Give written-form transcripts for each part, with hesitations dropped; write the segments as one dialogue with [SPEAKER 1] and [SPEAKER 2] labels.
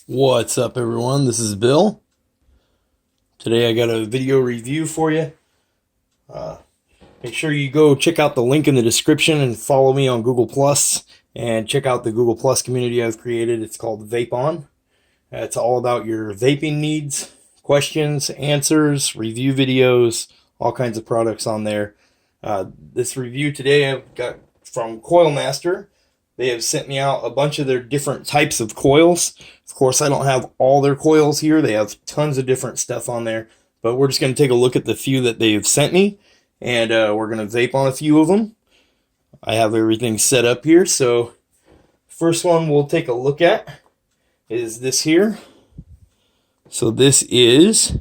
[SPEAKER 1] What's up, everyone? This is Bill. Today I got a video review for you. Make sure you go check out the link in the description and follow me on Google Plus and check out the Google Plus community I've created. It's called Vape On. It's all about your vaping needs, questions, answers, review videos, all kinds of products on there. This review today I've got from COIL Master. They have sent me out a bunch of their different types of coils. Of course, I don't have all their coils here. They have tons of different stuff on there. But we're just going to take a look at the few that they've sent me. And we're going to vape on a few of them. I have everything set up here. So first one we'll take a look at is this here. So this is,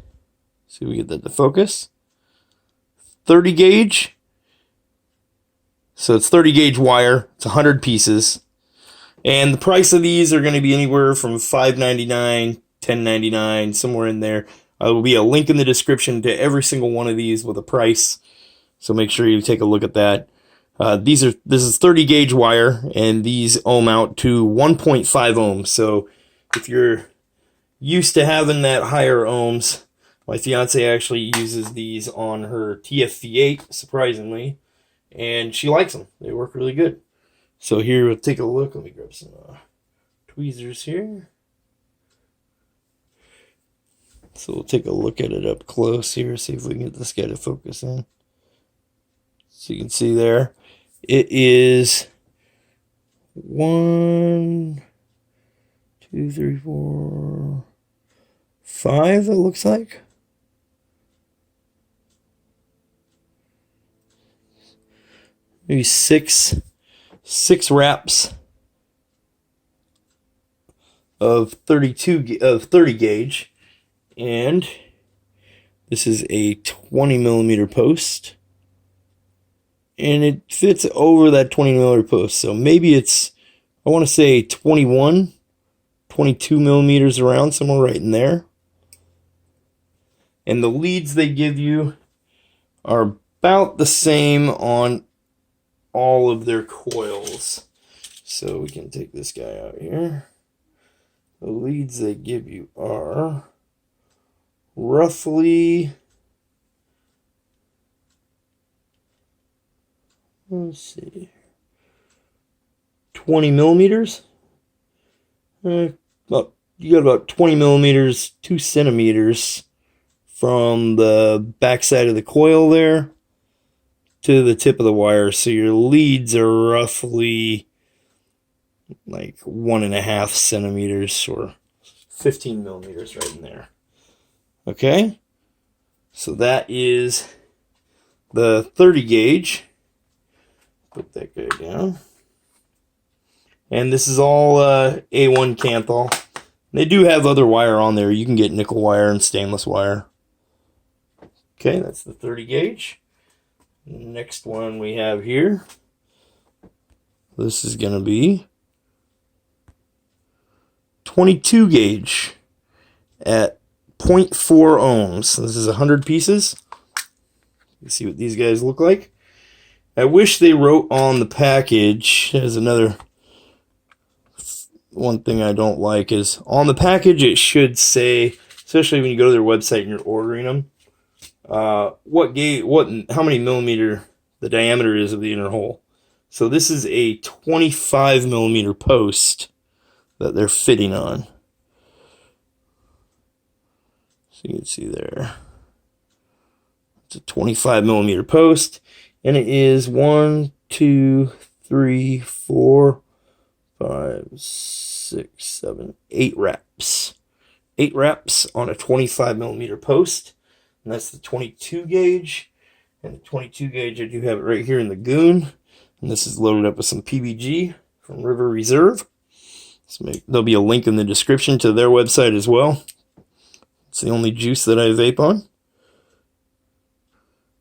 [SPEAKER 1] see if we get that to focus, 30 gauge. So it's 30 gauge wire. It's 100 pieces. And the price of these are going to be anywhere from $5.99, $10.99, somewhere in there. There will be a link in the description to every single one of these with a price. So make sure you take a look at that. This is 30 gauge wire, and these ohm out to 1.5 ohms. So if you're used to having that higher ohms, my fiance actually uses these on her TFV8, surprisingly. And she likes them. They work really good. So here, we'll take a look. Let me grab some tweezers here. So we'll take a look at it up close here. See if we can get this guy to focus in. So you can see there. It is 1, 2, 3, 4, 5, it looks like. Maybe six wraps of 30 gauge, and this is a 20 millimeter post, and it fits over that 20 millimeter post. So maybe it's, I want to say 21, 22 millimeters around, somewhere right in there. And the leads they give you are about the same on all of their coils. So we can take this guy out here. The leads they give you are roughly, let's see, 20 millimeters. You got about 20 millimeters, 2 centimeters from the backside of the coil there to the tip of the wire. So your leads are roughly like 1.5 centimeters or 15 millimeters right in there. Okay, so that is the 30 gauge. Put that guy down. And this is all A1 Canthal. They do have other wire on there. You can get nickel wire and stainless wire. Okay, that's the 30 gauge. Next one we have here, this is going to be 22 gauge at 0.4 ohms. This is 100 pieces. Let's see what these guys look like. I wish they wrote on the package, as another one thing I don't like is on the package it should say, especially when you go to their website and you're ordering them, how many millimeter the diameter is of the inner hole. So this is a 25 millimeter post that they're fitting on. So you can see there, it's a 25 millimeter post, and it is 1, 2, 3, 4, 5, 6, 7, 8 wraps. 8 wraps on a 25 millimeter post. And that's the 22 gauge. And the 22 gauge, I do have it right here in the goon. And this is loaded up with some PBG from River Reserve. So there'll be a link in the description to their website as well. It's the only juice that I vape on.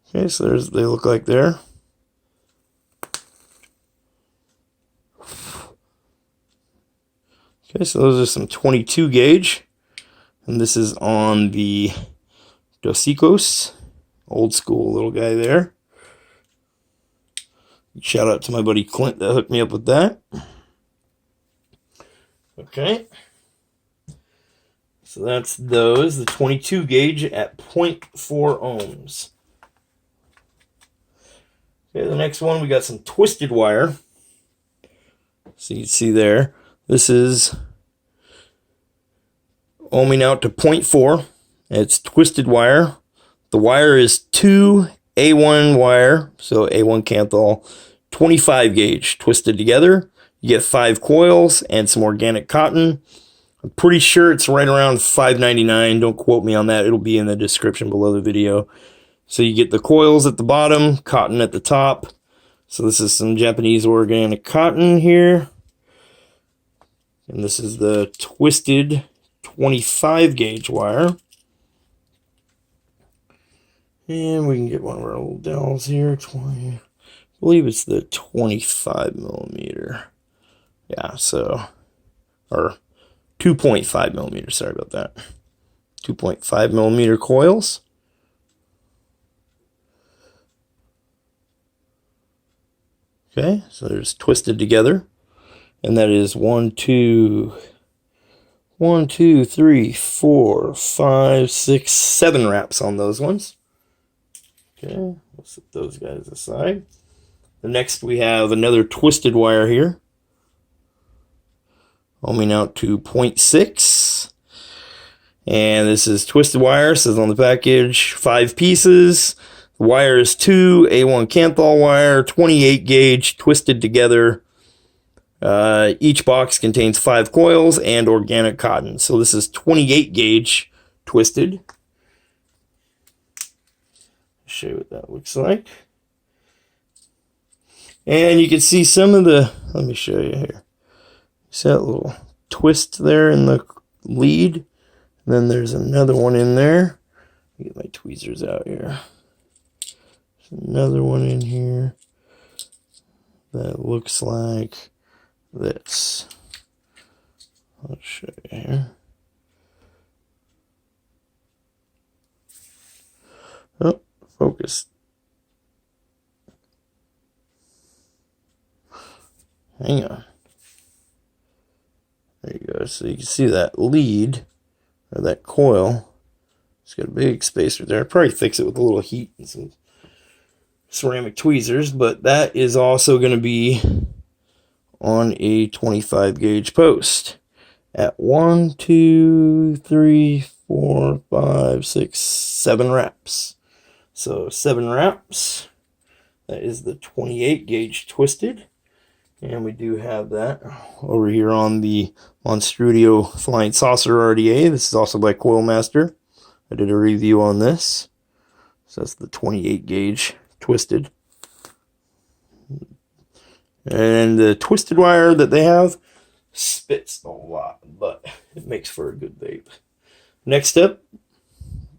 [SPEAKER 1] Okay, so they look like there. Okay, so those are some 22 gauge. And this is on the Dosicos, old school little guy there. Shout out to my buddy Clint that hooked me up with that. Okay. So that's those, the 22 gauge at 0.4 ohms. Okay, the next one, we got some twisted wire. So you can see there, this is ohming out to 0.4. It's twisted wire. The wire is 2 A1 wire, so A1 Canthal, 25 gauge twisted together. You get 5 coils and some organic cotton. I'm pretty sure it's right around $5.99. Don't quote me on that. It'll be in the description below the video. So you get the coils at the bottom, cotton at the top. So this is some Japanese organic cotton here. And this is the twisted 25 gauge wire. And we can get one of our little dowels here. 20, I believe it's the 25 millimeter. Yeah, so, or 2.5 millimeter, sorry about that. 2.5 millimeter coils. Okay, so there's twisted together. And that is 1, 2, 3, 4, 5, 6, 7 wraps on those ones. Okay, we'll set those guys aside. The next we have another twisted wire here. Ohming out to 0.6. And this is twisted wire, says on the package, 5 pieces. The wire is 2 A1 Canthal wire, 28 gauge, twisted together. Each box contains 5 coils and organic cotton. So this is 28 gauge twisted. Show you what that looks like. And you can see some of the, let me show you here. See that little twist there in the lead? And then there's another one in there. Let me get my tweezers out here. There's another one in here that looks like this. I'll show you here. Oh, focus. Hang on. There you go. So you can see that lead, or that coil. It's got a big spacer there. I'll probably fix it with a little heat and some ceramic tweezers, but that is also going to be on a 25 gauge post at 1, 2, 3, 4, 5, 6, 7 wraps. So 7 wraps. That is the 28 gauge twisted. And we do have that over here on the Monstrudio Flying Saucer RDA. This is also by Coil Master. I did a review on this. So that's the 28 gauge twisted. And the twisted wire that they have spits a lot, but it makes for a good vape. Next up,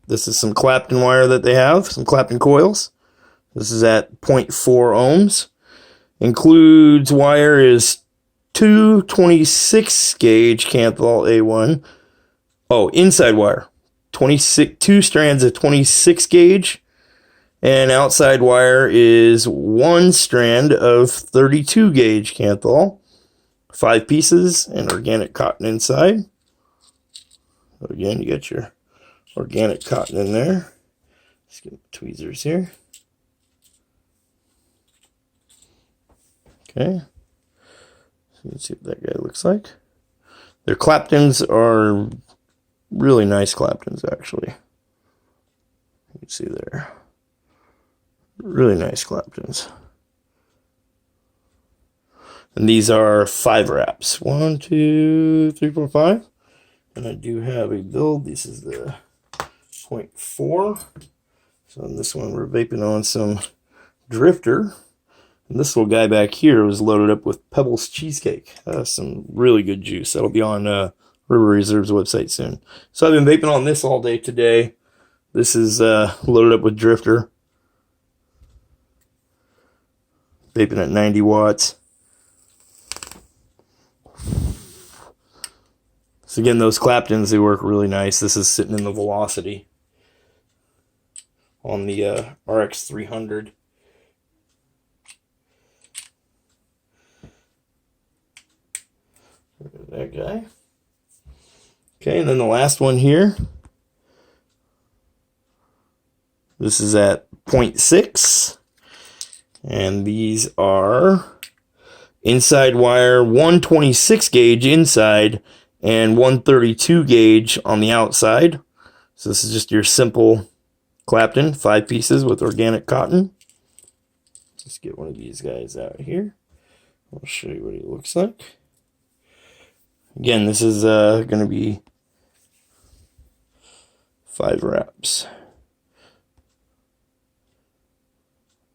[SPEAKER 1] this is some Clapton wire that they have, some Clapton coils. This is at 0.4 ohms. Includes wire is 2 26 gauge Canthal A1. Oh, inside wire. 2 strands of 26 gauge. And outside wire is 1 strand of 32 gauge Canthal. 5 pieces and organic cotton inside. Again, you got your organic cotton in there. Let's get my tweezers here. Okay. So you can see what that guy looks like. Their Claptons are really nice Claptons, actually. You can see there. Really nice Claptons. And these are 5 wraps. 1, 2, 3, 4, 5. And I do have a build. This is the 0.4. So on this one, we're vaping on some Drifter. And this little guy back here was loaded up with Pebbles Cheesecake. Some really good juice. That'll be on River Reserve's website soon. So I've been vaping on this all day today. This is loaded up with Drifter. Vaping at 90 watts. So again, those Claptons, they work really nice. This is sitting in the Velocity on the RX 300. That guy. Okay, and then the last one here. This is at 0.6. And these are inside wire, 126 gauge inside and 132 gauge on the outside. So this is just your simple Clapton, 5 pieces with organic cotton. Let's get one of these guys out here. I'll show you what he looks like. Again, this is going to be 5 wraps.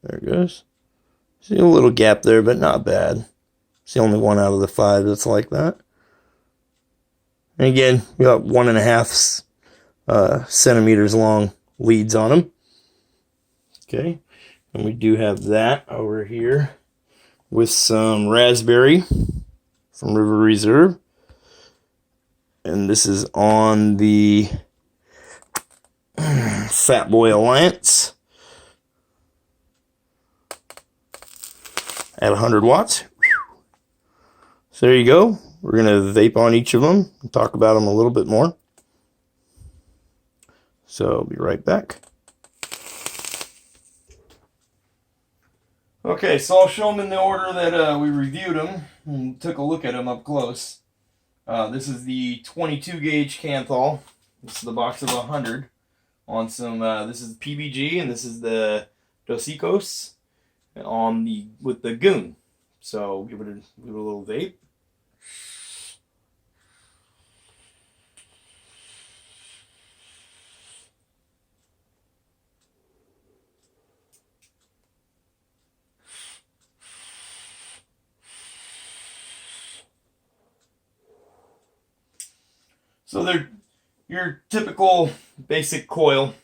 [SPEAKER 1] There it goes. See a little gap there, but not bad. It's the only one out of the 5 that's like that. And again, we got 1.5 centimeters long leads on them. Okay, and we do have that over here with some raspberry from River Reserve. And this is on the Fat Boy Alliance at 100 watts. So there you go. We're going to vape on each of them and talk about them a little bit more. So I'll be right back. Okay, so I'll show them in the order that we reviewed them and took a look at them up close. This is the 22 gauge Canthal. This is the box of 100 on some. This is PBG and this is the Dos Ecos on with the Goon. So give it a little vape. So they're your typical basic coil,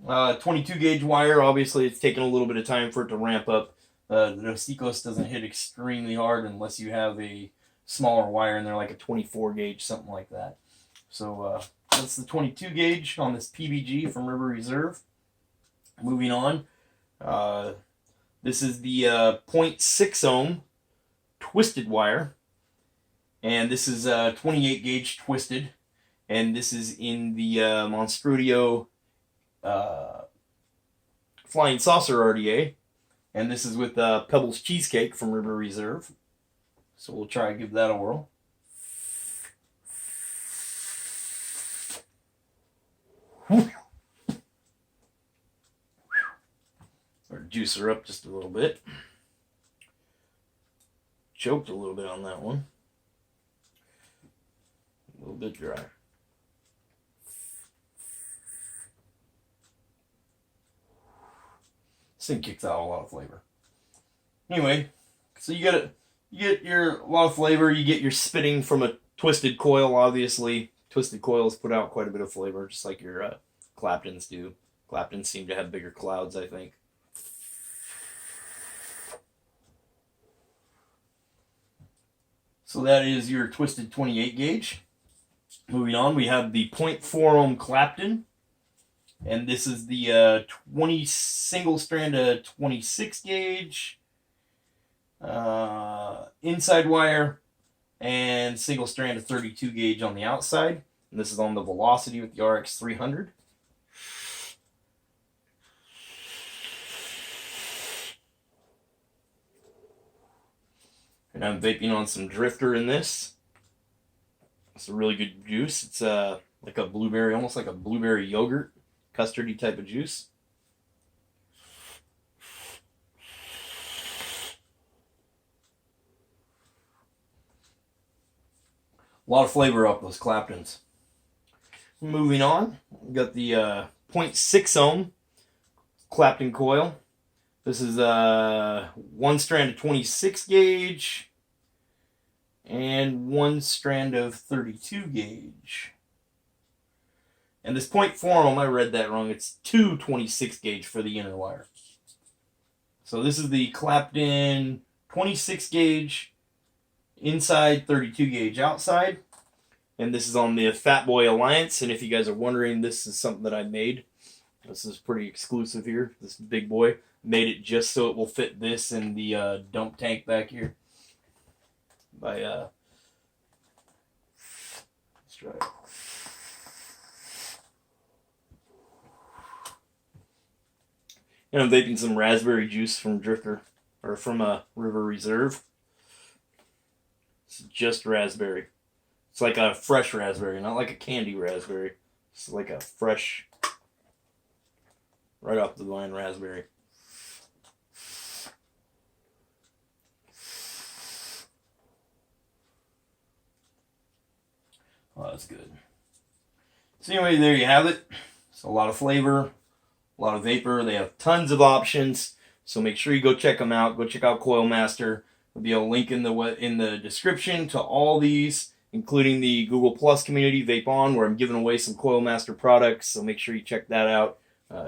[SPEAKER 1] 22 gauge wire. Obviously, it's taken a little bit of time for it to ramp up. The Dos Ecos doesn't hit extremely hard unless you have a smaller wire in there, like a 24 gauge, something like that. So that's the 22 gauge on this PBG from River Reserve. Moving on, this is the 0.6 ohm twisted wire, and this is 28 gauge twisted. And this is in the Monstrudio Flying Saucer RDA. And this is with Pebbles Cheesecake from River Reserve. So we'll try and give that a whirl. Or juice her up just a little bit. Choked a little bit on that one. A little bit dry. This thing kicks out a lot of flavor. Anyway, so you get a lot of flavor. You get your spitting from a twisted coil. Obviously, twisted coils put out quite a bit of flavor, just like your Claptons do. Claptons seem to have bigger clouds, I think. So that is your twisted 28 gauge. Moving on, we have the 0.4 ohm Clapton. And this is the 20 single strand of 26 gauge inside wire and single strand of 32 gauge on the outside. And this is on the Velocity with the RX 300. And I'm vaping on some Drifter in this. It's a really good juice. It's like a blueberry, almost like a blueberry yogurt. Custardy type of juice. A lot of flavor up those Claptons. Moving on, we got the 0.6 ohm Clapton coil. This is one strand of 26 gauge and one strand of 32 gauge. And this 0.4 ohm, I read that wrong. It's 226 gauge for the inner wire. So this is the Clapton 26 gauge inside, 32 gauge outside. And this is on the Fat Boy Alliance. And if you guys are wondering, this is something that I made. This is pretty exclusive here. This big boy. Made it just so it will fit this in the dump tank back here. By let's try it. And I'm vaping some raspberry juice from Drifter, or from a River Reserve. It's just raspberry. It's like a fresh raspberry, not like a candy raspberry. It's like a fresh, right off the vine raspberry. Oh, that's good. So anyway, there you have it. It's a lot of flavor, a lot of vapor. They have tons of options. So make sure you go check them out. Go check out Coil Master. There'll be a link in the description to all these, including the Google Plus community, Vape On, where I'm giving away some Coil Master products. So make sure you check that out.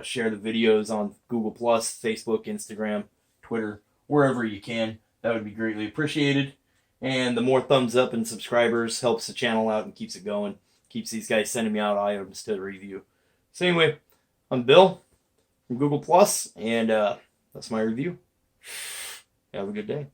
[SPEAKER 1] Share the videos on Google Plus, Facebook, Instagram, Twitter, wherever you can. That would be greatly appreciated. And the more thumbs up and subscribers helps the channel out and keeps it going. Keeps these guys sending me out items to review. So anyway, I'm Bill from Google Plus, and that's my review. Have a good day.